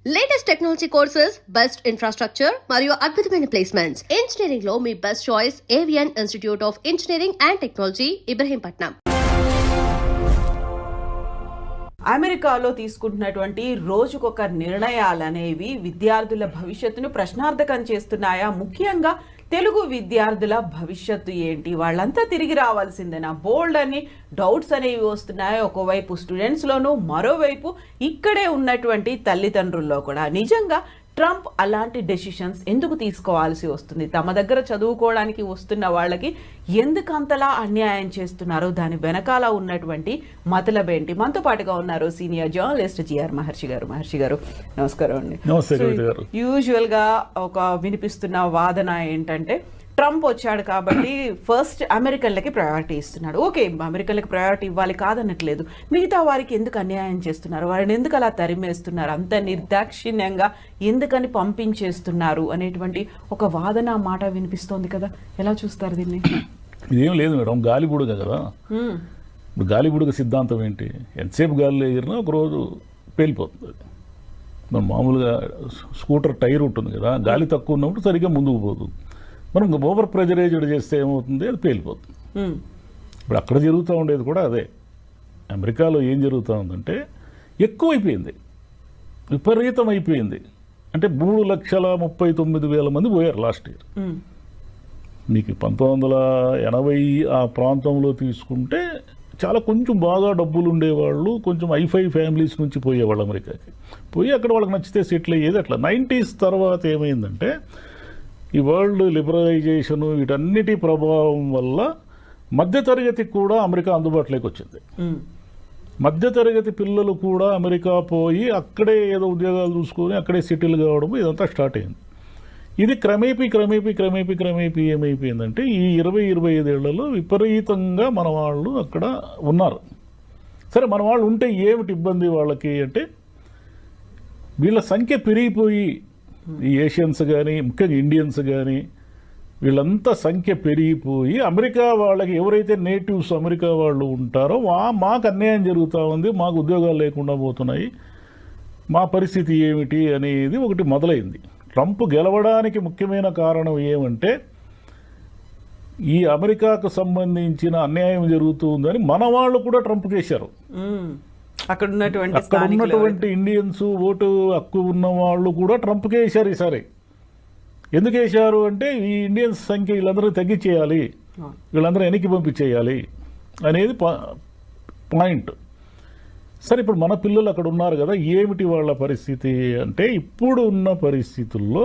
Latest technology courses, best infrastructure మరియు అద్భుతమైన placements. Engineering లో మీ best choice Avian institute of engineering and technology, Ibrahimpatnam. అమెరికాలో తీసుకుంటున్నటువంటి రోజుకొక నిర్ణయాలు అనేవి విద్యార్థుల భవిష్యత్తును ప్రశ్నార్థకం చేస్తున్నాయా? ముఖ్యంగా తెలుగు విద్యార్థుల భవిష్యత్తు ఏంటి? వాళ్ళంతా తిరిగి రావాల్సిందేనా? బోల్డ్ అని డౌట్స్ అనేవి వస్తున్నాయి ఒకవైపు స్టూడెంట్స్లోనూ, మరోవైపు ఇక్కడే ఉన్నటువంటి తల్లిదండ్రుల్లో కూడా. నిజంగా ట్రంప్ అలాంటి డెసిషన్స్ ఎందుకు తీసుకోవాల్సి వస్తుంది? తమ దగ్గర చదువుకోవడానికి వస్తున్న వాళ్ళకి ఎందుకు అంతలా అన్యాయం చేస్తున్నారు? దాని వెనకాల ఉన్నటువంటి మతలబేంటి? మనతో పాటుగా ఉన్నారు సీనియర్ జర్నలిస్ట్ జిఆర్ మహర్షి గారు. నమస్కారం అండి. యూజువల్గా ఒక వినిపిస్తున్న వాదన ఏంటంటే, ట్రంప్ వచ్చాడు కాబట్టి ఫస్ట్ అమెరికన్లకి ప్రయారిటీ ఇస్తున్నాడు. ఓకే, అమెరికన్లకి ప్రయారిటీ ఇవ్వాలి, కాదనట్లేదు. మిగతా వారికి ఎందుకు అన్యాయం చేస్తున్నారు? వారిని ఎందుకు అలా తరిమేస్తున్నారు? అంత నిర్దాక్షిణ్యంగా ఎందుకని పంపించేస్తున్నారు అనేటువంటి ఒక వాదన మాట వినిపిస్తోంది కదా. ఎలా చూస్తారు దీన్ని? ఇదేం లేదు మేడం, గాలిబుడగ కదా. ఇప్పుడు గాలిబుడగ సిద్ధాంతం ఏంటి? ఎంతసేపు గాలిలో ఎగిరినా ఒకరోజు పేలిపోతుంది. మనం మామూలుగా స్కూటర్ టైర్ ఉంటుంది కదా, గాలి తక్కువ ఉన్నప్పుడు సరిగ్గా ముందుకు పోతుంది. మనం ఓవర్ ప్రెజరైజ్డ్ చేస్తే ఏమవుతుంది? అది పేలిపోతుంది. ఇప్పుడు అక్కడ జరుగుతూ ఉండేది కూడా అదే. అమెరికాలో ఏం జరుగుతూ ఉందంటే, ఎక్కువైపోయింది, విపరీతం అయిపోయింది. అంటే 3,39,000 మంది పోయారు లాస్ట్ ఇయర్. మీకు 1980 ఆ ప్రాంతంలో తీసుకుంటే చాలా కొంచెం బాగా డబ్బులు ఉండేవాళ్ళు, కొంచెం ఐఫై ఫ్యామిలీస్ నుంచి పోయేవాళ్ళు అమెరికాకి. పోయి అక్కడ వాళ్ళకి నచ్చితే సెటిల్ అయ్యేది. అట్లా 90s తర్వాత ఏమైందంటే, ఈ వరల్డ్ లిబరలైజేషను వీటన్నిటి ప్రభావం వల్ల మధ్యతరగతికి కూడా అమెరికా అందుబాటులోకి వచ్చింది. మధ్యతరగతి పిల్లలు కూడా అమెరికా పోయి అక్కడే ఏదో ఉద్యోగాలు చూసుకొని అక్కడే సెటిల్ కావడం ఇదంతా స్టార్ట్ అయింది. ఇది క్రమేపీ ఏమైపోయిందంటే, ఈ 20-25 ఏళ్లలో విపరీతంగా మన వాళ్ళు అక్కడ ఉన్నారు. సరే, మన వాళ్ళు ఉంటే ఏమిటి ఇబ్బంది వాళ్ళకి అంటే, వీళ్ళ సంఖ్య పెరిగిపోయి, ఈ ఏషియన్స్ కానీ ముఖ్యంగా ఇండియన్స్ కానీ వీళ్ళంతా సంఖ్య పెరిగిపోయి అమెరికా వాళ్ళకి ఎవరైతే నేటివ్స్ అమెరికా వాళ్ళు ఉంటారో మాకు అన్యాయం జరుగుతూ ఉంది, మాకు ఉద్యోగాలు లేకుండా పోతున్నాయి, మా పరిస్థితి ఏమిటి అనేది ఒకటి మొదలైంది. ట్రంప్ గెలవడానికి ముఖ్యమైన కారణం ఏమంటే, ఈ అమెరికాకు సంబంధించిన అన్యాయం జరుగుతుందని మన వాళ్ళు కూడా ట్రంప్కి వేశారు. అక్కడ ఉన్నటువంటి ఇండియన్స్, ఓటు హక్కు ఉన్న వాళ్ళు కూడా ట్రంప్కే వేశారు ఈసారి. ఎందుకు వేశారు అంటే, ఈ ఇండియన్స్ సంఖ్య వీళ్ళందరూ తగ్గించేయాలి, వీళ్ళందరూ వెనక్కి పంపించేయాలి అనేది పాయింట్. సరే, ఇప్పుడు మన పిల్లలు అక్కడ ఉన్నారు కదా, ఏమిటి వాళ్ళ పరిస్థితి అంటే, ఇప్పుడు ఉన్న పరిస్థితుల్లో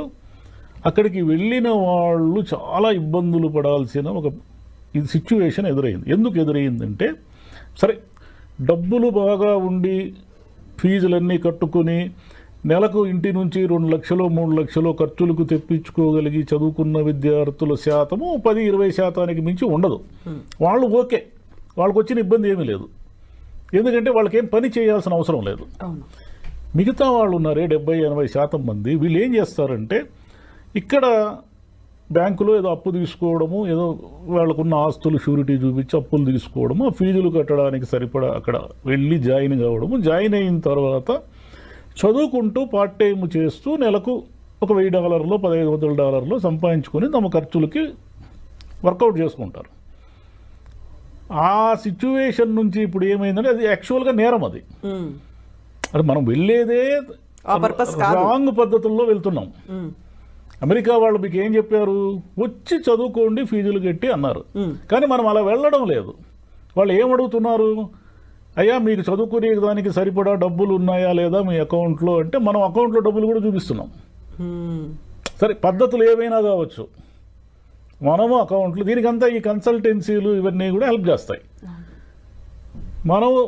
అక్కడికి వెళ్ళిన వాళ్ళు చాలా ఇబ్బందులు పడాల్సిన ఒక సిచ్యువేషన్ ఎదురైంది. ఎందుకు ఎదురైందంటే, సరే డబ్బులు బాగా ఉండి ఫీజులన్నీ కట్టుకొని నెలకు ఇంటి నుంచి 2 లక్షలు 3 లక్షలు ఖర్చులకు తెప్పించుకోగలిగి చదువుకున్న విద్యార్థుల శాతము 10-20% మించి ఉండదు. వాళ్ళు ఓకే, వాళ్ళకు వచ్చిన ఇబ్బంది ఏమీ లేదు, ఎందుకంటే వాళ్ళకేం పని చేయాల్సిన అవసరం లేదు. మిగతా వాళ్ళు ఉన్నారే 70-80% మంది, వీళ్ళు ఏం చేస్తారంటే, ఇక్కడ బ్యాంకులో ఏదో అప్పు తీసుకోవడము, ఏదో వాళ్ళకున్న ఆస్తులు షూరిటీ చూపించి అప్పులు తీసుకోవడము, ఫీజులు కట్టడానికి సరిపడా అక్కడ వెళ్ళి జాయిన్ కావడము, జాయిన్ అయిన తర్వాత చదువుకుంటూ పార్ట్ టైం చేస్తూ నెలకు ఒక $1,000 $1,500 సంపాదించుకొని తమ ఖర్చులకి వర్కౌట్ చేసుకుంటారు. ఆ సిచ్యువేషన్ నుంచి ఇప్పుడు ఏమైందంటే, అది యాక్చువల్గా నేరం. అది మనం వెళ్ళేదే రాంగ్ పద్ధతుల్లో వెళ్తున్నాం. అమెరికా వాళ్ళు మీకు ఏం చెప్పారు? వచ్చి చదువుకోండి, ఫీజులు కట్టి అన్నారు. కానీ మనం అలా వెళ్ళడం లేదు. వాళ్ళు ఏమడుగుతున్నారు? అయ్యా, మీకు చదువుకునే దానికి సరిపడా డబ్బులు ఉన్నాయా లేదా మీ అకౌంట్లో అంటే, మనం అకౌంట్లో డబ్బులు కూడా చూపిస్తున్నాం. సరే, పద్ధతులు ఏవైనా కావచ్చు, మనము అకౌంట్లు, దీనికంతా ఈ కన్సల్టెన్సీలు ఇవన్నీ కూడా హెల్ప్ చేస్తాయి. మనము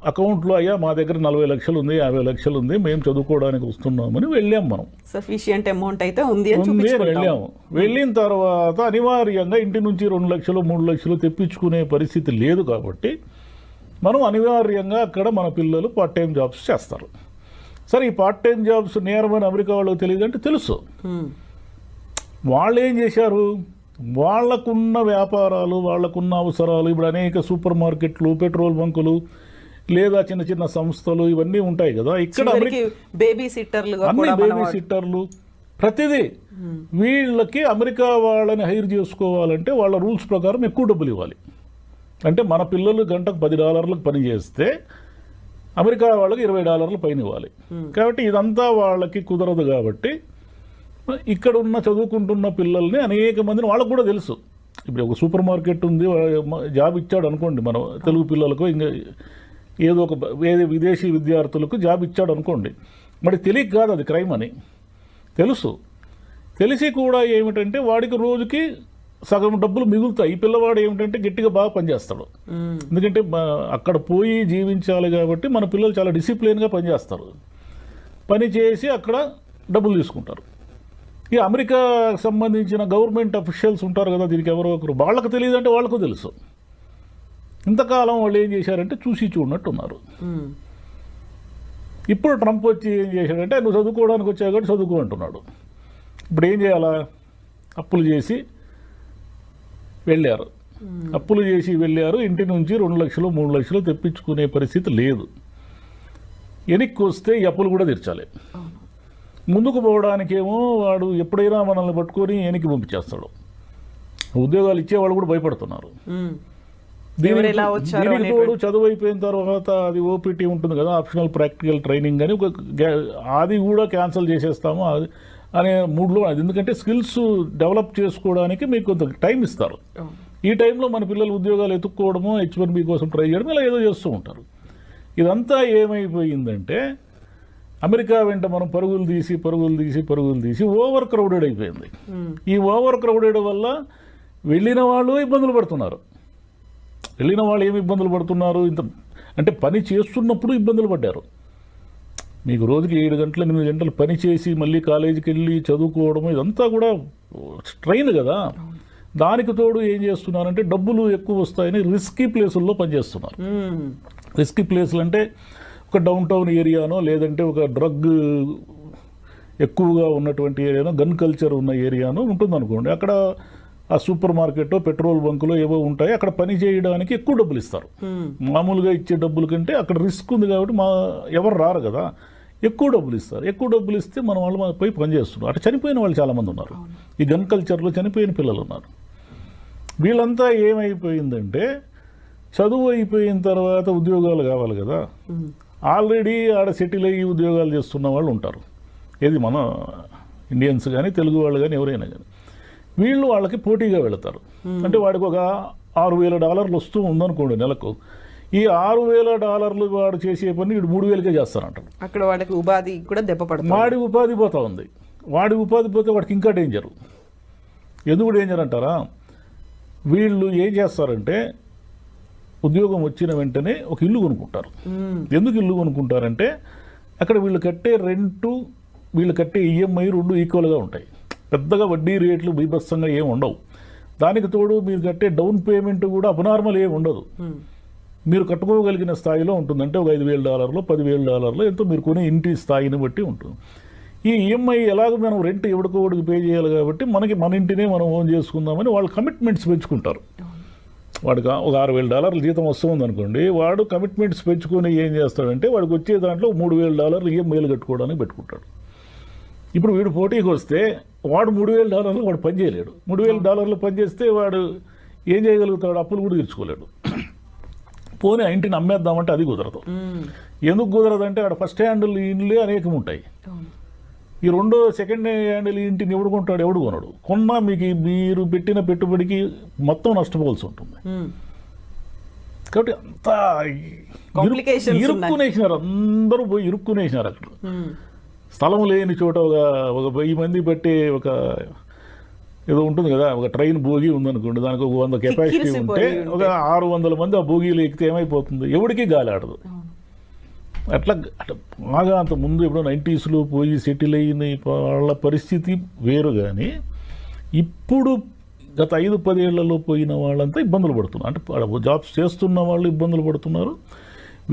అకౌంట్లో, అయ్యా మా దగ్గర 40 లక్షలు ఉంది, 50 లక్షలు ఉంది, మేము చదువుకోవడానికి వస్తున్నామని వెళ్ళాం. మనం సఫిషియంట్ అమౌంట్ అయితే ఉంది వెళ్ళాము. వెళ్ళిన తర్వాత అనివార్యంగా ఇంటి నుంచి 2 లక్షలు 3 లక్షలు తెప్పించుకునే పరిస్థితి లేదు కాబట్టి మనం అనివార్యంగా అక్కడ మన పిల్లలు పార్ట్ టైం జాబ్స్ చేస్తారు. సరే, ఈ పార్ట్ టైం జాబ్స్ నేరమని అమెరికా వాళ్ళకి తెలియదు అంటే తెలుసు. వాళ్ళు ఏం చేశారు? వాళ్లకున్న వ్యాపారాలు, వాళ్లకున్న అవసరాలు, ఇప్పుడు అనేక సూపర్ మార్కెట్లు, పెట్రోల్ బంకులు, లేదా చిన్న చిన్న సంస్థలు ఇవన్నీ ఉంటాయి కదా. ఇక్కడ బేబీ సిట్టర్లు, అన్ని బేబీ సిట్టర్లు ప్రతిదీ. వీళ్ళకి అమెరికా వాళ్ళని హైర్ చేసుకోవాలంటే వాళ్ళ రూల్స్ ప్రకారం ఎక్కువ డబ్బులు ఇవ్వాలి. అంటే మన పిల్లలు గంటకు $10 పని చేస్తే అమెరికా వాళ్ళకి $20 పైన ఇవ్వాలి. కాబట్టి ఇదంతా వాళ్ళకి కుదరదు. కాబట్టి ఇక్కడ ఉన్న చదువుకుంటున్న పిల్లల్ని అనేక మందిని వాళ్ళకు కూడా తెలుసు. ఇప్పుడు ఒక సూపర్ మార్కెట్ ఉంది, జాబ్ ఇచ్చాడు అనుకోండి, మన తెలుగు పిల్లలకు ఇంకా ఏదో ఒక విదేశీ విద్యార్థులకు జాబ్ ఇచ్చాడు అనుకోండి, మరి తెలియక కాదు అది క్రైమ్ అని తెలుసు. తెలిసి కూడా ఏమిటంటే వాడికి రోజుకి సగం డబ్బులు మిగులుతాయి. ఈ పిల్లవాడు ఏమిటంటే గట్టిగా బాగా పనిచేస్తాడు. ఎందుకంటే అక్కడ పోయి జీవించాలి కాబట్టి మన పిల్లలు చాలా డిసిప్లిన్గా పనిచేస్తారు. పని చేసి అక్కడ డబ్బులు తీసుకుంటారు. ఈ అమెరికాకు సంబంధించిన గవర్నమెంట్ అఫీషియల్స్ ఉంటారు కదా, దీనికి ఎవరో ఒకరు, వాళ్ళకు తెలియదు అంటే వాళ్ళకు తెలుసు. ఇంతకాలం వాళ్ళు ఏం చేశారంటే చూసి చూడనట్టు ఉన్నారు. ఇప్పుడు ట్రంప్ వచ్చి ఏం చేశాడంటే నువ్వు చదువుకోవడానికి వచ్చావు కాబట్టి చదువుకో అంటున్నాడు. ఇప్పుడు ఏం చేయాలా? అప్పులు చేసి వెళ్ళారు. అప్పులు చేసి వెళ్ళారు. ఇంటి నుంచి 2 లక్షలు 3 లక్షలు తెప్పించుకునే పరిస్థితి లేదు. వెనక్కి వస్తే ఈ అప్పులు కూడా తీర్చాలి. ముందుకు పోవడానికేమో వాడు ఎప్పుడైనా మనల్ని పట్టుకొని వెనక్కి పంపించేస్తాడు. ఉద్యోగాలు ఇచ్చేవాళ్ళు కూడా భయపడుతున్నారు. దీనికి తోడు చదువు అయిపోయిన తర్వాత అది ఓపీటీ ఉంటుంది కదా, ఆప్షనల్ ప్రాక్టికల్ ట్రైనింగ్ అని, అది కూడా క్యాన్సిల్ చేసేస్తాము అనే మూడ్లో. అది ఎందుకంటే స్కిల్స్ డెవలప్ చేసుకోవడానికి మీకు కొంత టైం ఇస్తారు. ఈ టైంలో మన పిల్లలు ఉద్యోగాలు ఎత్తుక్కోవడము, H1B కోసం ట్రై చేయడం, ఇలా ఏదో చేస్తూ ఉంటారు. ఇదంతా ఏమైపోయిందంటే అమెరికా వెంట మనం పరుగులు తీసి ఓవర్ క్రౌడెడ్ అయిపోయింది. ఈ ఓవర్ క్రౌడెడ్ వల్ల వెళ్ళిన వాళ్ళు ఇబ్బందులు పడుతున్నారు. వెళ్ళిన వాళ్ళు ఏమి ఇబ్బందులు పడుతున్నారు? ఇంత అంటే పని చేస్తున్నప్పుడు ఇబ్బందులు పడ్డారు. మీకు రోజుకి 7 గంటలు 8 గంటలు పని చేసి మళ్ళీ కాలేజీకి వెళ్ళి చదువుకోవడం, ఇదంతా కూడా స్ట్రెయిన్ కదా. దానికి తోడు ఏం చేస్తున్నారంటే డబ్బులు ఎక్కువ వస్తాయని రిస్కీ ప్లేసుల్లో పనిచేస్తున్నారు. రిస్కీ ప్లేసులు అంటే ఒక డౌన్ టౌన్ ఏరియానో, లేదంటే ఒక డ్రగ్ ఎక్కువగా ఉన్నటువంటి ఏరియానో, గన్ కల్చర్ ఉన్న ఏరియానో ఉంటుందనుకోండి. అక్కడ ఆ సూపర్ మార్కెట్, పెట్రోల్ బంకులో ఏవో ఉంటాయి, అక్కడ పని చేయడానికి ఎక్కువ డబ్బులు ఇస్తారు. మామూలుగా ఇచ్చే డబ్బుల కంటే అక్కడ రిస్క్ ఉంది కాబట్టి ఎవరు రారు కదా, ఎక్కువ డబ్బులు ఇస్తారు. ఎక్కువ డబ్బులు ఇస్తే మన వాళ్ళు పోయి పని చేస్తున్నారు. అటు చనిపోయిన వాళ్ళు చాలామంది ఉన్నారు. ఈ గన్ కల్చర్లో చనిపోయిన పిల్లలు ఉన్నారు. వీళ్ళంతా ఏమైపోయిందంటే చదువు అయిపోయిన తర్వాత ఉద్యోగాలు కావాలి కదా, ఆల్రెడీ ఆడ సెటిల్ అయ్యి ఉద్యోగాలు చేస్తున్న వాళ్ళు ఉంటారు. ఏది మన ఇండియన్స్ కానీ తెలుగు వాళ్ళు కానీ ఎవరైనా కానీ, వీళ్ళు వాళ్ళకి పోటీగా వెళతారు. అంటే వాడికి ఒక $6,000 వస్తూ ఉందనుకోండి నెలకు. ఈ $6,000 వాడు చేసే పని వీడు 3,000కే చేస్తారంటాడు. అక్కడ వాడికి ఉపాధి కూడా దెబ్బపడుతుంది. వాడి ఉపాధి పోతా ఉంది. వాడి ఉపాధి పోతే వాడికి ఇంకా డేంజరు. ఎందుకు డేంజర్ అంటారా? వీళ్ళు ఏం చేస్తారంటే ఉద్యోగం వచ్చిన వెంటనే ఒక ఇల్లు కొనుక్కుంటారు. ఎందుకు ఇల్లు కొనుక్కుంటారంటే అక్కడ వీళ్ళు కట్టే రెంటు, వీళ్ళు కట్టే EMI 2 ఈక్వల్గా ఉంటాయి. పెద్దగా వడ్డీ రేట్లు బీభత్సంగా ఏమి ఉండవు. దానికి తోడు మీరు కట్టే డౌన్ పేమెంట్ కూడా అబ్నార్మల్ ఏమి ఉండదు. మీరు కట్టుకోగలిగిన స్థాయిలో ఉంటుంది. అంటే ఒక $5,000 $10,000 ఎంతో మీరు కొనే ఇంటి స్థాయిని బట్టి ఉంటుంది. ఈ EMI ఎలాగో మనం రెంట్ ఎవడికోడికి పే చేయాలి కాబట్టి మన ఇంటినే మనం ఓన్ చేసుకుందామని వాళ్ళు కమిట్మెంట్స్ పెంచుకుంటారు. వాడికి ఒక $6,000 జీతం వస్తుంది అనుకోండి, వాడు కమిట్మెంట్స్ పెంచుకొని ఏం చేస్తాడంటే వాడికి వచ్చే దాంట్లో $3,000 EMI కట్టుకోవడానికి పెట్టుకుంటాడు. ఇప్పుడు వీడు పోటీకి వస్తే వాడు $3,000 వాడు పని చేయలేడు. $3,000 పని చేస్తే వాడు ఏం చేయగలుగుతాడు? అప్పులు కూడా తీర్చుకోలేడు. పోనీ ఆ ఇంటిని అమ్మేద్దామంటే అది కుదరదు. ఎందుకు కుదరదు అంటే ఆడ ఫస్ట్ హ్యాండిల్ ఇండ్లే అనేకం ఉంటాయి. ఈ సెకండ్ హ్యాండిల్ ఇంటిని ఎవడు కొంటాడు? ఎవడు కొనడు. కొన్నా మీరు పెట్టిన పెట్టుబడికి మొత్తం నష్టపోవాల్సి ఉంటుంది. కాబట్టి అంతా ఇరుక్కునేసినారు. అందరూ పోయి ఇరుక్కునేసినారు. అక్కడ స్థలం లేని చోట ఒక 1000 మంది బట్టే ఒక ఏదో ఉంటుంది కదా, ఒక ట్రైన్ బోగి ఉందనుకోండి, దానికి ఒక 100 కెపాసిటీ ఉంటే ఒక 600 మంది ఆ బోగీలు ఎక్కితే ఏమైపోతుంది? ఎవరికి గాలి ఆడదు. అట్లా బాగా అంత ముందు ఎప్పుడో 90sలో పోయి సెటిల్ అయిన వాళ్ళ పరిస్థితి వేరు. కానీ ఇప్పుడు గత 5-10 ఏళ్లలో పోయిన వాళ్ళంతా ఇబ్బందులు పడుతున్నారు. అంటే జాబ్స్ చేస్తున్న వాళ్ళు ఇబ్బందులు పడుతున్నారు,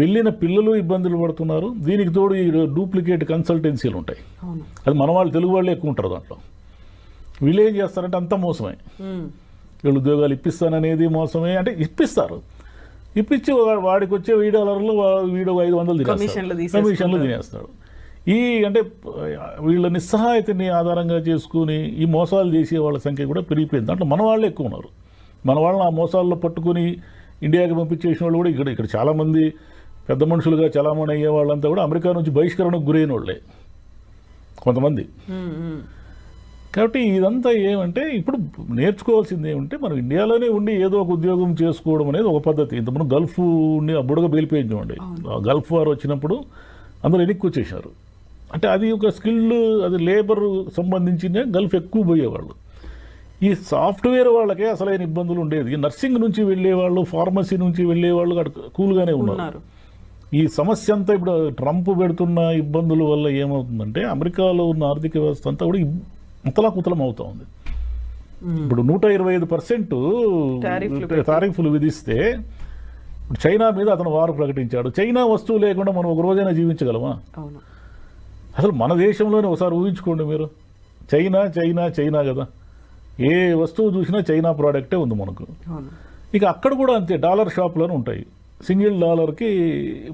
వెళ్ళిన పిల్లలు ఇబ్బందులు పడుతున్నారు. దీనికి తోడు ఈ డూప్లికేట్ కన్సల్టెన్సీలు ఉంటాయి. అది మన వాళ్ళు తెలుగు వాళ్ళే ఎక్కువ ఉంటారు దాంట్లో. వీళ్ళు ఏం చేస్తారంటే అంతా మోసమే. వీళ్ళు ఉద్యోగాలు ఇప్పిస్తాననేది మోసమే. అంటే ఇప్పిస్తారు. ఇప్పించి వాడికి వచ్చే $1000 వీడు 500 కమిషన్లు తినేస్తాడు. ఈ అంటే వీళ్ళ నిస్సహాయతని ఆధారంగా చేసుకుని ఈ మోసాలు చేసే వాళ్ళ సంఖ్య కూడా పెరిగిపోయింది. దాంట్లో మన వాళ్ళే ఎక్కువ ఉన్నారు. మన వాళ్ళని ఆ మోసాల్లో పట్టుకుని ఇండియాకి పంపించేసిన వాళ్ళు కూడా ఇక్కడ చాలామంది పెద్ద మనుషులుగా చాలామంది అయ్యే వాళ్ళంతా కూడా అమెరికా నుంచి బహిష్కరణకు గురైన వాళ్ళే కొంతమంది. కాబట్టి ఇదంతా ఏమంటే ఇప్పుడు నేర్చుకోవాల్సింది ఏమంటే మనం ఇండియాలోనే ఉండి ఏదో ఒక ఉద్యోగం చేసుకోవడం అనేది ఒక పద్ధతి. ఇంతకుముందు గల్ఫ్ ఉండి అబ్బుడుగా పేలిపోయించండి. గల్ఫ్ వార్ వచ్చినప్పుడు అందరూ వెనక్కి వచ్చేసారు. అంటే అది ఒక స్కిల్, అది లేబర్ సంబంధించిన గల్ఫ్ ఎక్కువ పోయేవాళ్ళు. ఈ సాఫ్ట్వేర్ వాళ్ళకే అసలైన ఇబ్బందులు ఉండేది. నర్సింగ్ నుంచి వెళ్ళేవాళ్ళు, ఫార్మసీ నుంచి వెళ్ళేవాళ్ళు అక్కడ కూల్గానే ఉన్నారు. ఈ సమస్య అంతా ఇప్పుడు ట్రంప్ పెడుతున్న ఇబ్బందుల వల్ల ఏమవుతుందంటే అమెరికాలో ఉన్న ఆర్థిక వ్యవస్థ అంతా కూడా ముతలాకుతలం అవుతా ఉంది. ఇప్పుడు 125% టారిఫ్లు విధిస్తే ఇప్పుడు చైనా మీద అతను వారు ప్రకటించాడు. చైనా వస్తువు లేకుండా మనం ఒక రోజైనా జీవించగలమా? అసలు మన దేశంలోనే ఒకసారి ఊహించుకోండి మీరు. చైనా చైనా చైనా కదా, ఏ వస్తువు చూసినా చైనా ప్రోడక్టే ఉంది మనకు. ఇక అక్కడ కూడా అంతే, డాలర్ షాపులోనే ఉంటాయి. సింగిల్ డాలర్కి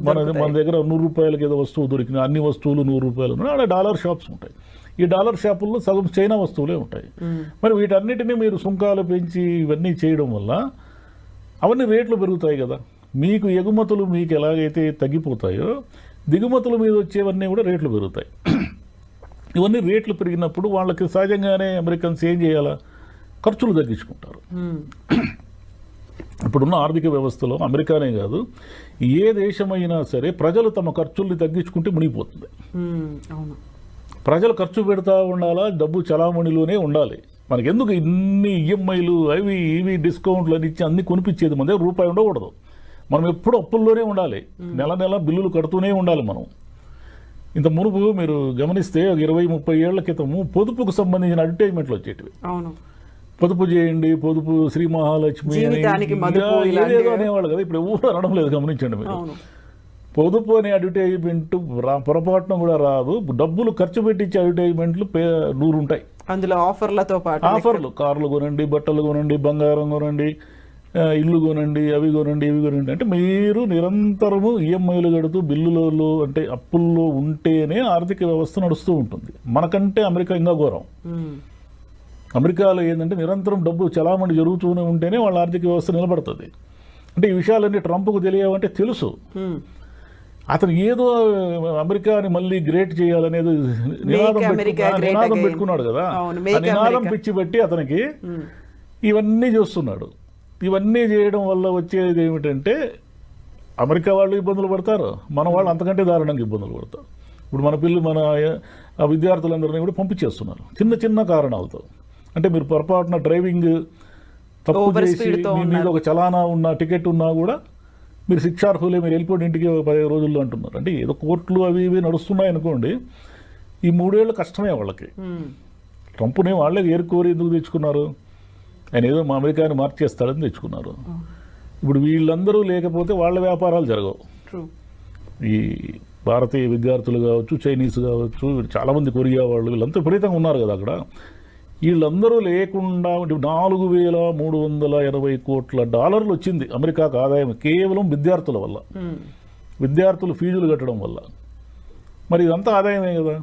మన దగ్గర $100 ఏదో వస్తువు దొరికిన అన్ని వస్తువులు $100 అక్కడ డాలర్ షాప్స్ ఉంటాయి. ఈ డాలర్ షాపుల్లో సగం చైనా వస్తువులే ఉంటాయి. మరి వీటన్నిటినీ మీరు సుంకాలు పెంచి ఇవన్నీ చేయడం వల్ల అవన్నీ రేట్లు పెరుగుతాయి కదా. మీకు ఎగుమతులు మీకు ఎలాగైతే తగ్గిపోతాయో దిగుమతుల మీద వచ్చేవన్నీ కూడా రేట్లు పెరుగుతాయి. ఇవన్నీ రేట్లు పెరిగినప్పుడు వాళ్ళకి సహజంగానే అమెరికన్స్ ఏం చేయాలా, ఖర్చులు తగ్గించుకుంటారు. ఇప్పుడున్న ఆర్థిక వ్యవస్థలో అమెరికానే కాదు ఏ దేశమైనా సరే ప్రజలు తమ ఖర్చుల్ని తగ్గించుకుంటే మునిగిపోతుంది. ప్రజలు ఖర్చు పెడతా ఉండాలా, డబ్బు చలామణిలోనే ఉండాలి. మనకెందుకు ఇన్ని ఈఎంఐలు అవి ఇవి డిస్కౌంట్లు అని ఇచ్చి అన్ని కొనిపించేది, మన దగ్గర రూపాయి ఉండకూడదు. మనం ఎప్పుడు అప్పుల్లోనే ఉండాలి, నెల నెల బిల్లులు కడుతూనే ఉండాలి. మనం ఇంత మునుపు మీరు గమనిస్తే 20-30 ఏళ్ల క్రితము పొదుపుకు సంబంధించిన అడ్వర్టైజ్మెంట్లు వచ్చేటివి. పొదుపు చేయండి, పొదుపు శ్రీ మహాలక్ష్మి ఏదో అనేవాళ్ళు కదా. ఇప్పుడు ఎవరు అనడం లేదు, గమనించండి మీరు. పొదుపు అనే అడ్వర్టైజ్మెంట్ పొరపాటున కూడా రాదు. డబ్బులు ఖర్చు పెట్టించే అడ్వర్టైజ్మెంట్లు 100 ఉంటాయి. అందులో ఆఫర్లతో పాటు ఆఫర్లు, కార్లు కొనండి, బట్టలు కొనండి, బంగారం కొనండి, ఇల్లు కొనండి, అవి కొనండి, ఇవి కొనండి. అంటే మీరు నిరంతరము ఈఎంఐలు కడుతూ బిల్లులలో అంటే అప్పుల్లో ఉంటేనే ఆర్థిక వ్యవస్థ నడుస్తూ ఉంటుంది. మనకంటే అమెరికా ఇంకా ఘోరం. అమెరికాలో ఏంటంటే నిరంతరం డబ్బు చలామణి జరుగుతూనే ఉంటేనే వాళ్ళ ఆర్థిక వ్యవస్థ నిలబడుతుంది. అంటే ఈ విషయాలన్నీ ట్రంప్కు తెలియవంటే తెలుసు. అతను ఏదో అమెరికాని మళ్ళీ గ్రేట్ చేయాలనేది నినాదం పెట్టుకున్నాడు కదా. నినాదం పిచ్చి పెట్టి అతనికి ఇవన్నీ చేస్తున్నాడు. ఇవన్నీ చేయడం వల్ల వచ్చేది ఏమిటంటే అమెరికా వాళ్ళు ఇబ్బందులు పడతారు, మన వాళ్ళు అంతకంటే దారుణంగా ఇబ్బందులు పడతారు. ఇప్పుడు మన విద్యార్థులందరినీ కూడా పంపించేస్తున్నారు చిన్న చిన్న కారణాలతో. అంటే మీరు పొరపాటున డ్రైవింగ్ తప్పు చేసి మీ మీద ఒక చలానా ఉన్న టికెట్ ఉన్నా కూడా మీరు శిక్షార్హులే, మీరు వెళ్ళిపోయిన ఇంటికి 15 రోజుల్లో అంటున్నారు. అంటే ఏదో కోర్టులు అవి ఇవి నడుస్తున్నాయి అనుకోండి. ఈ 3 ఏళ్ళు కష్టమే వాళ్ళకి. ట్రంప్ని వాళ్ళే ఏరుకోరి ఎందుకు తెచ్చుకున్నారు? ఆయన ఏదో మా అమెరికాని మార్చేస్తాడని తెచ్చుకున్నారు. ఇప్పుడు వీళ్ళందరూ లేకపోతే వాళ్ళ వ్యాపారాలు జరగవు. ఈ భారతీయ విద్యార్థులు కావచ్చు, చైనీస్ కావచ్చు, చాలామంది కొరియా వాళ్ళు, వీళ్ళంతా విపరీతంగా ఉన్నారు కదా అక్కడ. వీళ్ళందరూ లేకుండా $4,380 కోట్ల వచ్చింది అమెరికాకు ఆదాయం కేవలం విద్యార్థుల వల్ల, విద్యార్థులు ఫీజులు కట్టడం వల్ల. మరి ఇదంతా ఆదాయమే కదా.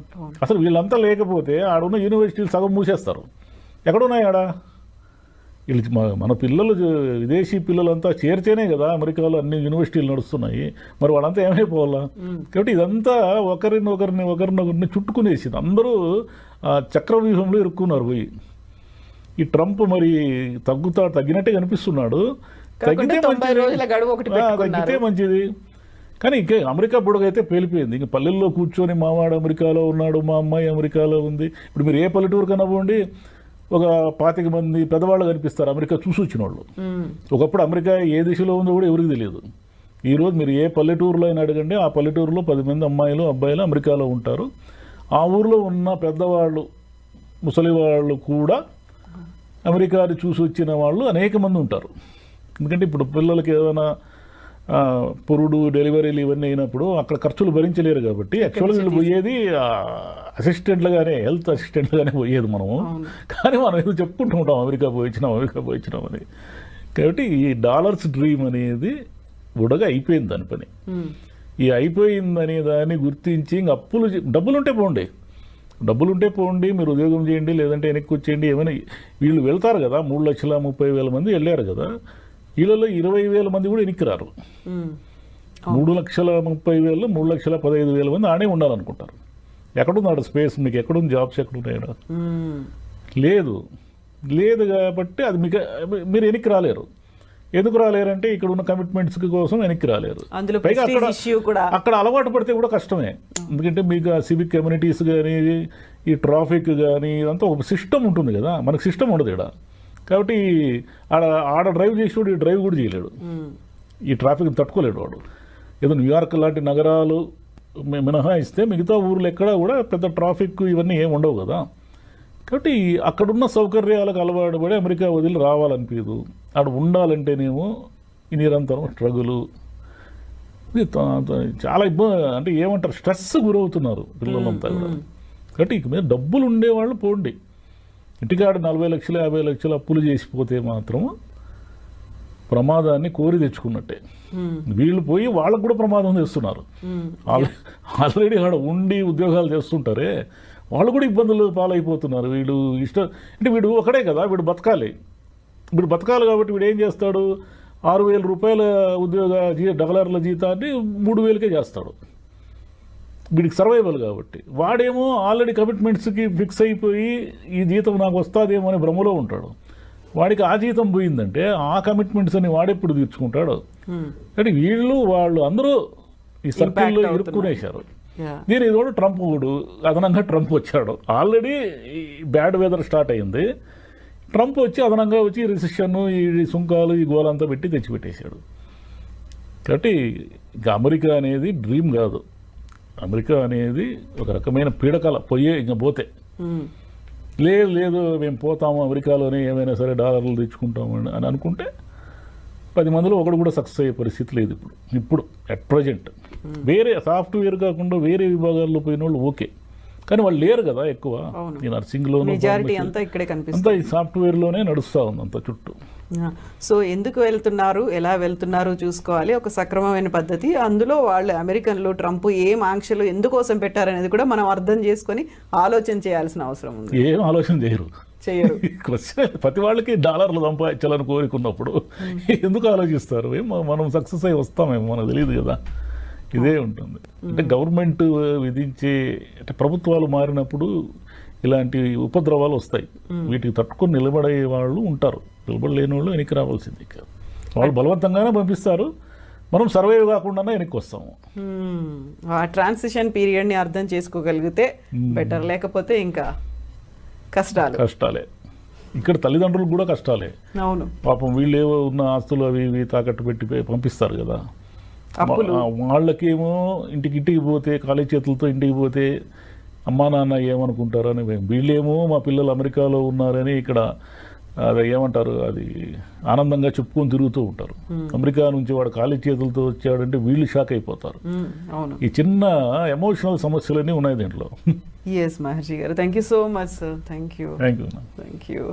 అసలు వీళ్ళంతా లేకపోతే ఆడున్న యూనివర్సిటీలు సగం మూసేస్తారు. ఎక్కడున్నాయి ఆడ? వీళ్ళు మన పిల్లలు, విదేశీ పిల్లలంతా చేరితేనే కదా అమెరికాలో అన్ని యూనివర్సిటీలు నడుస్తున్నాయి. మరి వాళ్ళంతా ఏమైపోవాలా? కాబట్టి ఇదంతా ఒకరినొకరిని చుట్టుకునేసింది. అందరూ చక్రవ్యూహంలో ఇరుక్కున్నారు పోయి. ఈ ట్రంప్ మరి తగ్గినట్టే కనిపిస్తున్నాడు. తగ్గితే మంచిది. కానీ ఇంకే అమెరికా బుడగైతే పేలిపోయింది. ఇంక పల్లెల్లో కూర్చొని మావాడు అమెరికాలో ఉన్నాడు, మా అమ్మాయి అమెరికాలో ఉంది. ఇప్పుడు మీరు ఏ పల్లెటూరు కన్నా పోండి, ఒక 25 మంది పెద్దవాళ్ళు కనిపిస్తారు అమెరికా చూసి వచ్చిన వాళ్ళు. ఒకప్పుడు అమెరికా ఏ దిశలో ఉందో కూడా ఎవరికి తెలియదు. ఈరోజు మీరు ఏ పల్లెటూరులో అయినా అడగండి, ఆ పల్లెటూరులో 10 మంది అమ్మాయిలు అబ్బాయిలు అమెరికాలో ఉంటారు. ఆ ఊరిలో ఉన్న పెద్దవాళ్ళు, ముసలి వాళ్ళు కూడా అమెరికాని చూసి వచ్చిన వాళ్ళు అనేక మంది ఉంటారు. ఎందుకంటే ఇప్పుడు పిల్లలకి ఏదైనా పురుడు, డెలివరీలు ఇవన్నీ అయినప్పుడు అక్కడ ఖర్చులు భరించలేరు కాబట్టి యాక్చువల్గా వీళ్ళు పోయేది అసిస్టెంట్లుగానే, హెల్త్ అసిస్టెంట్లుగానే పోయేది మనము. కానీ మనం ఏదో చెప్పుకుంటూ ఉంటాం అమెరికా పోయించినాం అని. కాబట్టి ఈ డాలర్స్ డ్రీమ్ అనేది బుడగా అయిపోయింది దాని పని. ఈ అయిపోయిందని దాన్ని గుర్తించి ఇంక అప్పులు డబ్బులుంటే పోండి, మీరు ఉద్యోగం చేయండి, లేదంటే వెనక్కి వచ్చేయండి, ఏమైనా వీళ్ళు వెళ్తారు కదా, 3,30,000 మంది వెళ్ళారు కదా, వీళ్ళలో 20,000 మంది కూడా వెనక్కి రారు. 3,30,000, 3,15,000 మంది ఆడే ఉండాలనుకుంటారు. ఎక్కడున్నాడు స్పేస్, మీకు ఎక్కడుంది జాబ్స్, ఎక్కడున్నాయో లేదు కాబట్టి అది మీకు మీరు వెనక్కి రాలేరు. ఎందుకు రాలేరంటే ఇక్కడ ఉన్న కమిట్మెంట్స్ కోసం వెనక్కి రాలేరు. పైగా అక్కడ అలవాటు పడితే కూడా కష్టమే. ఎందుకంటే మీకు సివిక్ కమ్యూనిటీస్ కానీ, ఈ ట్రాఫిక్ కానీ, ఇదంతా ఒక సిస్టమ్ ఉంటుంది కదా, మనకు సిస్టమ్ ఉండదు ఇక్కడ. కాబట్టి ఆడ డ్రైవ్ చేసేవాడు ఈ డ్రైవ్ కూడా చేయలేడు, ఈ ట్రాఫిక్ తట్టుకోలేడు వాడు. ఏదో న్యూయార్క్ లాంటి నగరాలు మినహాయిస్తే మిగతా ఊర్లు ఎక్కడా కూడా పెద్ద ట్రాఫిక్ ఇవన్నీ ఏమి ఉండవు కదా. కాబట్టి అక్కడున్న సౌకర్యాలకు అలవాటు పడి అమెరికా వదిలి రావాలనిపించదు. అక్కడ ఉండాలంటేనేమో ఈ నిరంతరం స్ట్రగులు, చాలా ఇబ్బంది, అంటే ఏమంటారు, స్ట్రెస్ గురవుతున్నారు పిల్లలంతా కూడా. కాబట్టి ఇక మీద డబ్బులు ఉండేవాళ్ళు పోండి, ఇంటికాడ 40 లక్షలు 50 లక్షలు అప్పులు చేసిపోతే మాత్రం ప్రమాదాన్ని కోరి తెచ్చుకున్నట్టే. వీళ్ళు పోయి వాళ్ళకు కూడా ప్రమాదం తెస్తున్నారు. ఆల్రెడీ ఆడ ఉండి ఉద్యోగాలు చేస్తుంటారే వాళ్ళు కూడా ఇబ్బందులు పాలైపోతున్నారు. వీడు అంటే వీడు ఒకడే కదా, వీడు బతకాలి కాబట్టి వీడు ఏం చేస్తాడు, 6,000 రూపాయల $1,000 జీతాన్ని 3,000కే చేస్తాడు. వీడికి సర్వైవల్ కాబట్టి. వాడేమో ఆల్రెడీ కమిట్మెంట్స్కి ఫిక్స్ అయిపోయి ఈ జీతం నాకు వస్తుందేమో అని భ్రమలో ఉంటాడు. వాడికి ఆ జీతం పోయిందంటే ఆ కమిట్మెంట్స్ అని వాడెప్పుడు తీర్చుకుంటాడు. కానీ వాళ్ళు అందరూ ఈ సర్కిల్లో ఇరుక్కునేశారు. దీని తోడు ట్రంప్ అదనంగా వచ్చాడు. ఆల్రెడీ బ్యాడ్ వెదర్ స్టార్ట్ అయింది, ట్రంప్ వచ్చి అదనంగా వచ్చి రిసెషన్, ఈ సుంకాలు, ఈ గోలంతా పెట్టి తెచ్చిపెట్టేశాడు. కాబట్టి ఇక అమెరికా అనేది డ్రీమ్ కాదు, అమెరికా అనేది ఒక రకమైన పీడకల. ఇంకా పోతే లేదు మేము పోతాము అమెరికాలోనే, ఏమైనా సరే డాలర్లు తెచ్చుకుంటాము అని అనుకుంటే 10 మందిలో ఒకడు కూడా సక్సెస్ అయ్యే పరిస్థితి లేదు ఇప్పుడు అట్ ప్రజెంట్. వేరే సాఫ్ట్వేర్ కాకుండా వేరే విభాగాల్లో పోయిన వాళ్ళు ఓకే, కానీ వాళ్ళు లేరు కదా ఎక్కువ. ఈ నర్సింగ్లోనూ అంతా ఈ సాఫ్ట్వేర్లోనే నడుస్తూ ఉంది అంత చుట్టూ. సో ఎందుకు వెళ్తున్నారు, ఎలా వెళ్తున్నారు చూసుకోవాలి, ఒక సక్రమమైన పద్ధతి. అందులో వాళ్ళు అమెరికన్లు ట్రంప్ ఏం ఆంక్షలు ఎందుకోసం పెట్టారనేది కూడా మనం అర్థం చేసుకొని ఆలోచన చేయాల్సిన అవసరం ఉంది. ఏం ఆలోచన చేయరు. ప్రతి వాళ్ళకి డాలర్లు సంపాదించాలని కోరుకున్నప్పుడు ఎందుకు ఆలోచిస్తారు? మనం సక్సెస్ అయ్యి వస్తామేమో మనకు తెలియదు కదా. ఇదే ఉంటుంది. అంటే గవర్నమెంట్ విధించే, అంటే ప్రభుత్వాలు మారినప్పుడు ఇలాంటి ఉపద్రవాలు వస్తాయి. వీటికి తట్టుకొని నిలబడే వాళ్ళు ఉంటారు, నిలబడలేని వాళ్ళు వెనక్కి రావాల్సింది. వాళ్ళు బలవంతంగానే పంపిస్తారు, మనం సర్వైవ్ కాకుండానే వెనక్కి వస్తాము. ఆ ట్రాన్సిషన్ పీరియడ్ని అర్థం చేసుకోగలిగితే బెటర్, లేకపోతే ఇంకా కష్టాలే. ఇక్కడ తల్లిదండ్రులకు కూడా కష్టాలే. అవును, పాపం వీళ్ళేవో ఉన్న ఆస్తులు అవి ఇవి తాకట్టు పెట్టి పంపిస్తారు కదా. వాళ్ళకేమో ఇంటికి పోతే, ఖాళీ చేతులతో ఇంటికి పోతే అమ్మా నాన్న ఏమనుకుంటారని, వీళ్ళేమో మా పిల్లలు అమెరికాలో ఉన్నారని ఇక్కడ అది ఏమంటారు, అది ఆనందంగా చెప్పుకొని తిరుగుతూ ఉంటారు. అమెరికా నుంచి వాడు ఖాళీ చేతులతో వచ్చాడంటే వీళ్ళు షాక్ అయిపోతారు. ఈ చిన్న ఎమోషనల్ సమస్యలన్నీ ఉన్నాయి దీంట్లో. ఎస్ మహర్షి గారు, thank you so much sir. Thank you.